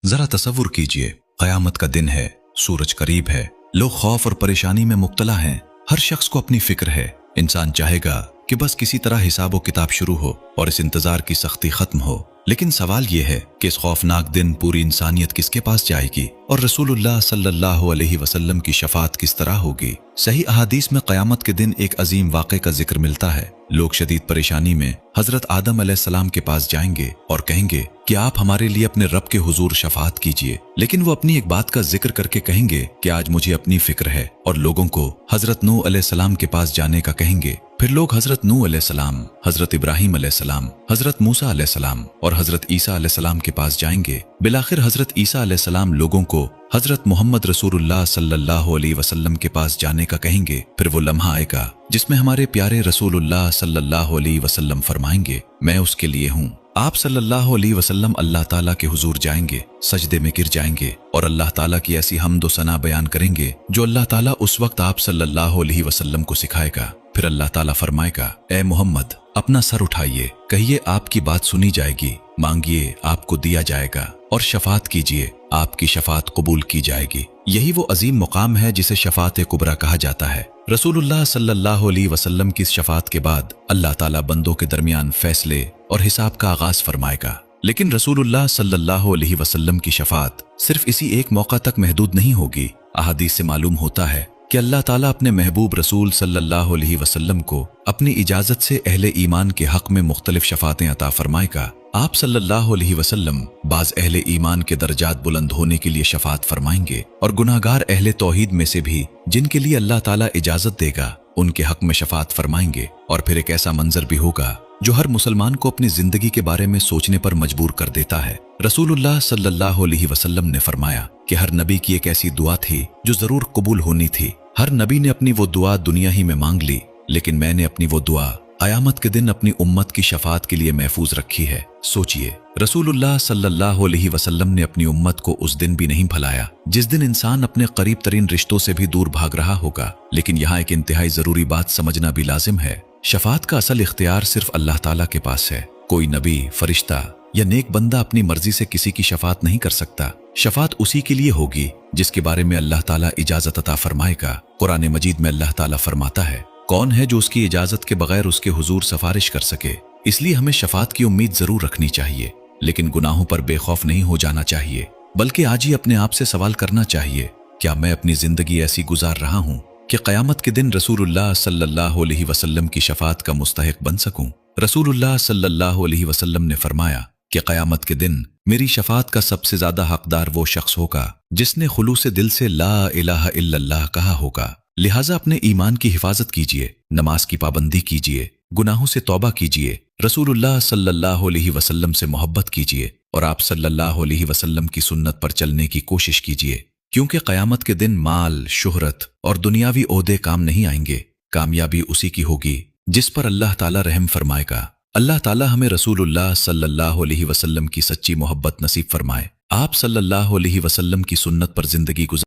जरा तसव्वुर कीजिए, क़यामत का दिन है, सूरज करीब है, लोग खौफ और परेशानी में मुब्तला हैं। हर शख्स को अपनी फिक्र है। इंसान चाहेगा कि बस किसी तरह हिसाब किताब शुरू हो और इस इंतजार की सख्ती खत्म हो। लेकिन सवाल यह है कि इस खौफनाक दिन पूरी इंसानियत किसके पास जाएगी और रसूलुल्लाह सल्लल्लाहु अलैहि वसल्लम की शफाअत किस तरह होगी। सही अहादीस में क़यामत के दिन एक अजीम वाक़े का जिक्र मिलता है। लोग शदीद परेशानी में हजरत आदम अलैहिस्सलाम के पास जाएंगे और कहेंगे कि आप हमारे लिए अपने रब के हुजूर शफाअत कीजिए। लेकिन वो अपनी एक बात का जिक्र करके कहेंगे कि आज मुझे अपनी फिक्र है, और लोगों को हजरत नूह अलैहिस्सलाम के पास जाने का कहेंगे। फिर लोग हजरत नूह अलैहिस्सलाम, हजरत इब्राहीम अलैहिस्सलाम, हजरत मूसा अलैहिस्सलाम और हजरत ईसा अलैहिस्सलाम के पास जाएंगे। बिलाखिर हजरत ईसा अलैहिस्सलाम लोगों को हजरत मोहम्मद रसूलुल्लाह सल्लल्लाहु अलैहि वसल्लम के पास जाने का कहेंगे। फिर वो लम्हा आएगा जिसमें हमारे प्यारे रसूलुल्लाह सल्लल्लाहु अलैहि वसल्लम फरमाएंगे, मैं उसके लिए हूँ। आप सल्लल्लाहु अलैहि वसल्लम अल्लाह ताला के हुजूर जाएंगे, सजदे में गिर जाएंगे और अल्लाह ताला की ऐसी हम्द व सना बयान करेंगे जो अल्लाह ताला उस वक्त आप सल्लल्लाहु अलैहि वसल्लम को सिखाएगा। फिर अल्लाह ताला फरमाएगा, ए मोहम्मद, अपना सर उठाइए, कहिए आपकी बात सुनी जाएगी, मांगिए आपको दिया जाएगा, और शफाअत कीजिए, आपकी शफाअत कबूल की जाएगी। यही वो अजीम मुकाम है जिसे शफाअत कुबरा कहा जाता है। रसूलुल्लाह सल्लल्लाहु अलैहि वसल्लम की शफाअत के बाद अल्लाह ताला बंदों के दरमियान फैसले और हिसाब का आगाज फरमाएगा। लेकिन रसूलुल्लाह सल्लल्लाहु अलैहि वसल्लम की शफाअत सिर्फ इसी एक मौका तक महदूद नहीं होगी। अहादीस से मालूम होता है कि अल्लाह ताला अपने महबूब रसूल सल्लल्लाहु अलैहि वसल्लम को अपनी इजाजत से अहले ईमान के हक में मुख्तलिफ शफाअतें अता फरमाएगा। आप सल्लल्लाहु अलैहि वसल्लम बाज अहले ईमान के दर्जात बुलंद होने के लिए शफाअत फरमाएंगे, और गुनाहगार अहले तौहीद में से भी जिनके लिए अल्लाह ताला इजाजत देगा उनके हक में शफाअत फरमाएंगे। और फिर एक ऐसा मंजर भी होगा जो हर मुसलमान को अपनी जिंदगी के बारे में सोचने पर मजबूर कर देता है। रसूलुल्लाह सल्लल्लाहु अलैहि वसल्लम ने फरमाया कि हर नबी की एक ऐसी दुआ थी जो जरूर कबूल होनी थी। हर नबी ने अपनी वो दुआ दुनिया ही में मांग ली, लेकिन मैंने अपनी वो दुआ क़यामत के दिन अपनी उम्मत की शफाअत के लिए महफूज रखी है। सोचिए, रसूलुल्लाह सल्लल्लाहु अलैहि वसल्लम ने अपनी उम्मत को उस दिन भी नहीं भुलाया जिस दिन इंसान अपने करीब तरीन रिश्तों से भी दूर भाग रहा होगा। लेकिन यहाँ एक इंतहाई जरूरी बात समझना भी लाजिम है। शफाअत का असल इख्तियार सिर्फ अल्लाह ताला के पास है। कोई नबी, फरिश्ता या नेक बंदा अपनी मर्जी से किसी की शफाअत नहीं कर सकता। शफाअत उसी के लिए होगी जिसके बारे में अल्लाह ताला इजाजत अता फरमाएगा। कुरान मजीद में अल्लाह ताला फरमाता है, कौन है जो उसकी इजाजत के बगैर उसके हुजूर सिफारिश कर सके। इसलिए हमें शफाअत की उम्मीद जरूर रखनी चाहिए, लेकिन गुनाहों पर बेखौफ नहीं हो जाना चाहिए, बल्कि आज ही अपने आप से सवाल करना चाहिए, क्या मैं अपनी जिंदगी ऐसी गुजार रहा हूँ कि क़यामत के दिन रसूलुल्लाह सल्लल्लाहु अलैहि वसल्लम की शफाअत का मुस्तहिक बन सकूं। रसूलुल्लाह सल्लल्लाहु अलैहि वसल्लम ने फरमाया कि क़यामत के दिन मेरी शफाअत का सबसे ज्यादा हकदार वो शख्स होगा जिसने खुलूस दिल से ला इलाहा इल्लल्लाह कहा होगा। लिहाजा अपने ईमान की हिफाजत कीजिए, नमाज की पाबंदी कीजिए, गुनाहों से तौबा कीजिए, रसूलुल्लाह सल्लल्लाहु अलैहि वसल्लम से मोहब्बत कीजिए और आप सल्लल्लाहु अलैहि वसल्लम की सुन्नत पर चलने की कोशिश कीजिए। क्योंकि क़यामत के दिन माल, शोहरत और दुनियावी ओहदे काम नहीं आएंगे। कामयाबी उसी की होगी जिस पर अल्लाह ताला रहम फरमाएगा। अल्लाह ताला हमें रसूलुल्लाह सल्लल्लाहु अलैहि वसल्लम की सच्ची मोहब्बत नसीब फरमाए। आप सल्लल्लाहु अलैहि वसल्लम की सुन्नत पर जिंदगी गुजार